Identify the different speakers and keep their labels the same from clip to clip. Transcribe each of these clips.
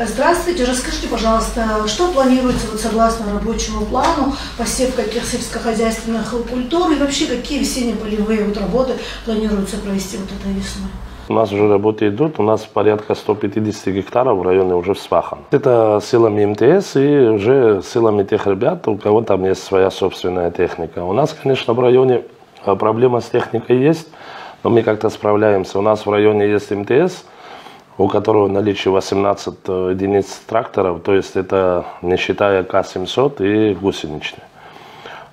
Speaker 1: Здравствуйте, расскажите, пожалуйста, что планируется согласно рабочему плану, посев каких сельскохозяйственных культур и вообще какие весенне-полевые работы планируется провести этой весной?
Speaker 2: У нас уже работы идут, у нас порядка 150 гектаров в районе уже вспахан. Это силами МТС и уже силами тех ребят, у кого там есть своя собственная техника. У нас, конечно, в районе проблема с техникой есть, но мы как-то справляемся. У нас в районе есть МТС, у которого наличие 18 единиц тракторов, то есть это не считая К-700 и гусеничные.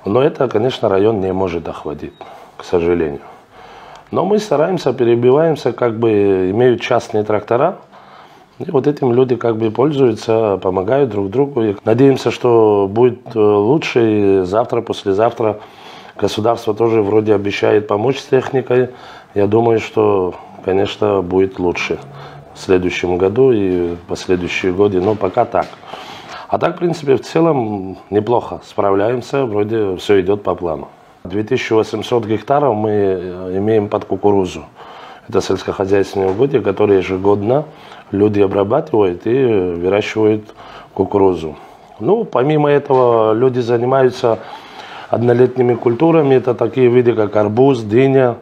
Speaker 2: Но это, конечно, район не может охватить, к сожалению. Но мы стараемся, перебиваемся, как бы имеют частные трактора, и вот этим люди как бы пользуются, помогают друг другу. И надеемся, что будет лучше, и завтра, послезавтра государство тоже вроде обещает помочь с техникой. Я думаю, что, конечно, будет лучше в следующем году и в последующие годы, но пока так. А так, в принципе, в целом неплохо справляемся, вроде все идет по плану. 2800 гектаров мы имеем под кукурузу. Это сельскохозяйственные угодья, которые ежегодно люди обрабатывают и выращивают кукурузу. Ну, помимо этого, люди занимаются однолетними культурами. Это такие виды, как арбуз, дыня,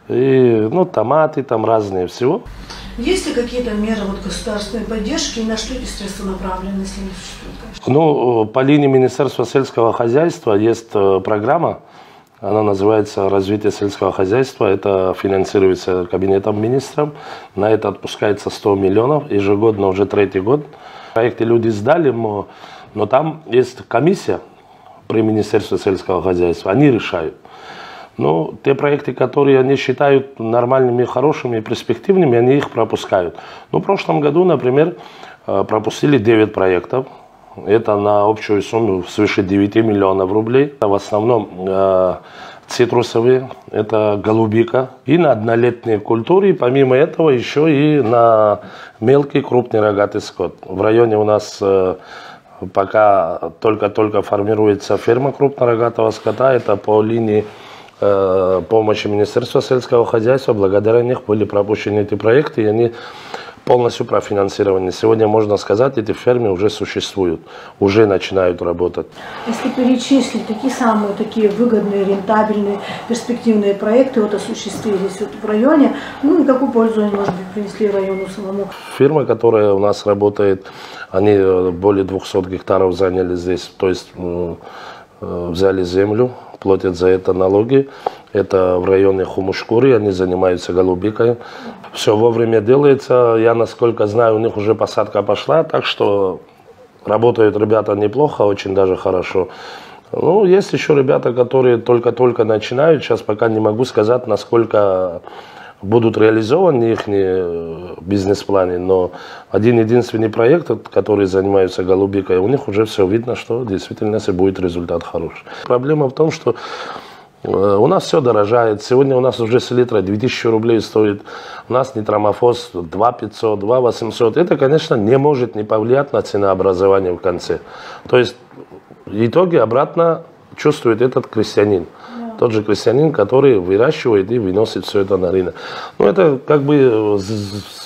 Speaker 2: и, томаты, там разные всего.
Speaker 1: Есть ли какие-то меры государственной поддержки и на что эти средства направлены, если не существует?
Speaker 2: По линии Министерства сельского хозяйства есть программа, она называется «Развитие сельского хозяйства». Это финансируется Кабинетом министров. На это отпускается 100 миллионов ежегодно, уже третий год. Проекты люди сдали, но там есть комиссия при Министерстве сельского хозяйства, они решают. Те проекты, которые они считают нормальными, хорошими, перспективными, они их пропускают. В прошлом году, например, пропустили 9 проектов. Это на общую сумму свыше 9 миллионов рублей. В основном цитрусовые, это голубика. И на однолетние культуры, помимо этого еще и на мелкий крупный рогатый скот. В районе у нас пока только-только формируется ферма крупнорогатого скота. Это по линии помощи Министерства сельского хозяйства. Благодаря них были пропущены эти проекты, и они полностью профинансированы. Сегодня, можно сказать, эти фермы уже существуют, уже начинают работать.
Speaker 1: Если перечислить, какие самые такие выгодные, рентабельные, перспективные проекты осуществились в районе, и какую пользу они, может быть, принесли району самому?
Speaker 2: Фирма, которая у нас работает, они более 200 гектаров заняли здесь, то есть взяли землю, платят за это налоги. Это в районе Хумушкури, они занимаются голубикой. Все вовремя делается. Я, насколько знаю, у них уже посадка пошла, так что работают ребята неплохо, очень даже хорошо. Есть еще ребята, которые только-только начинают. Сейчас пока не могу сказать, насколько будут реализованы их бизнес-планы, но один-единственный проект, который занимается голубикой, у них уже все видно, что в действительности будет результат хороший. Проблема в том, что у нас все дорожает. Сегодня у нас уже селитра 2000 рублей стоит. У нас нитромофос 2500, 2800. Это, конечно, не может не повлиять на ценообразование в конце. То есть в итоге обратно чувствует этот крестьянин. Тот же крестьянин, который выращивает и выносит все это на рынок. Это как бы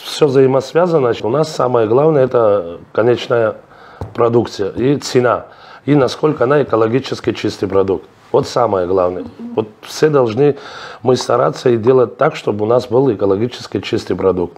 Speaker 2: все взаимосвязано. У нас самое главное это конечная продукция и цена. И насколько она экологически чистый продукт. Вот самое главное. Все должны мы стараться и делать так, чтобы у нас был экологически чистый продукт.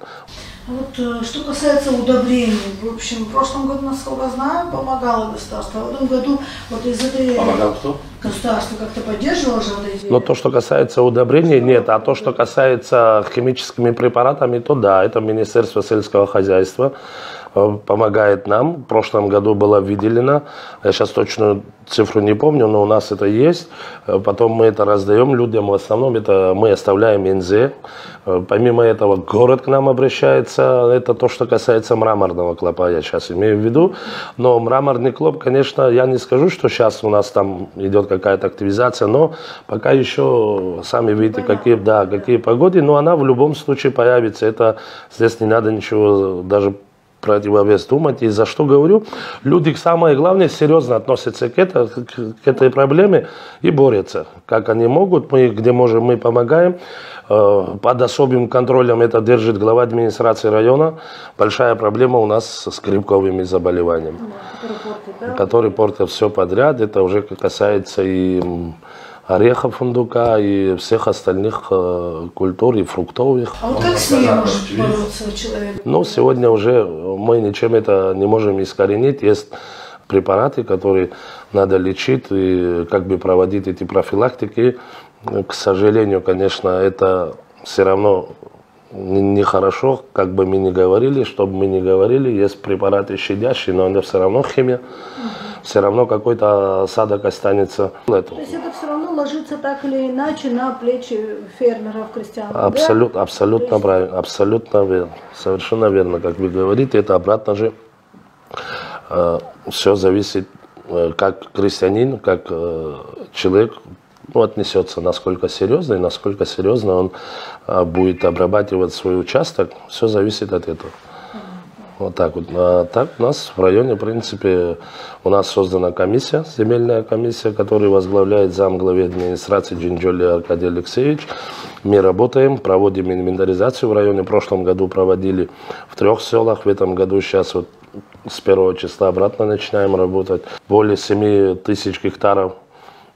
Speaker 1: Что касается удобрений, в общем, в прошлом году, насколько знаю, помогало государство. В этом году из этой...
Speaker 2: Помогал кто?
Speaker 1: Государство как-то поддерживало же эти...
Speaker 2: Но то, что касается удобрений, нет. А то, что касается химическими препаратами, то да, это Министерство сельского хозяйства помогает нам. В прошлом году было выделено, я сейчас точную цифру не помню, но у нас это есть. Потом мы это раздаем людям, в основном это мы оставляем НЗ. Помимо этого город к нам обращается, это то, что касается мраморного клопа, я сейчас имею в виду. Но мраморный клоп, конечно, я не скажу, что сейчас у нас там идет какая-то активизация, но пока еще сами видите, какие погоды, но она в любом случае появится. Это здесь не надо ничего даже противовес думать. И за что говорю, люди, самое главное, серьезно относятся к этой проблеме и борются. Как они могут, мы, где можем, мы помогаем. Под особым контролем это держит глава администрации района. Большая проблема у нас с грибковыми заболеваниями, которые портят все подряд. Это уже касается и орехов, фундука и всех остальных культур и фруктовых.
Speaker 1: А вот как с ней может бороться человек?
Speaker 2: Ну, сегодня уже мы ничем это не можем искоренить. Есть препараты, которые надо лечить и как бы проводить эти профилактики. К сожалению, конечно, это все равно нехорошо, как бы мы ни говорили, чтобы мы ни говорили. Есть препараты щадящие, но это все равно химия. Все равно какой-то осадок останется.
Speaker 1: То есть это все равно ложится так или иначе на плечи фермеров, крестьян?
Speaker 2: Абсолютно правильно, абсолютно верно. Совершенно верно, как вы говорите, это обратно же все зависит, как крестьянин, как человек отнесется, насколько серьезно и насколько серьезно он будет обрабатывать свой участок. Все зависит от этого. Вот так вот. А так у нас в районе, в принципе, у нас создана комиссия, земельная комиссия, которую возглавляет замглавы администрации Джинджоли Аркадий Алексеевич. Мы работаем, проводим инвентаризацию в районе. В прошлом году проводили в 3 селах, в этом году сейчас вот с 1 числа обратно начинаем работать. Более 7 тысяч гектаров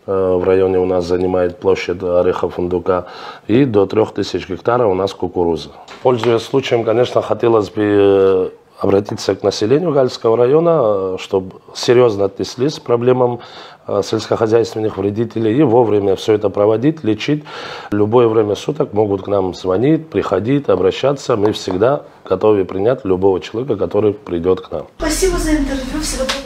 Speaker 2: в районе у нас занимает площадь ореха, фундука, и до 3000 гектаров у нас кукуруза. Пользуясь случаем, конечно, хотелось бы обратиться к населению Гальского района, чтобы серьезно отнеслись к проблемам сельскохозяйственных вредителей и вовремя все это проводить, лечить. В любое время суток могут к нам звонить, приходить, обращаться. Мы всегда готовы принять любого человека, который придет к нам.
Speaker 1: Спасибо за интервью. Всего доброго.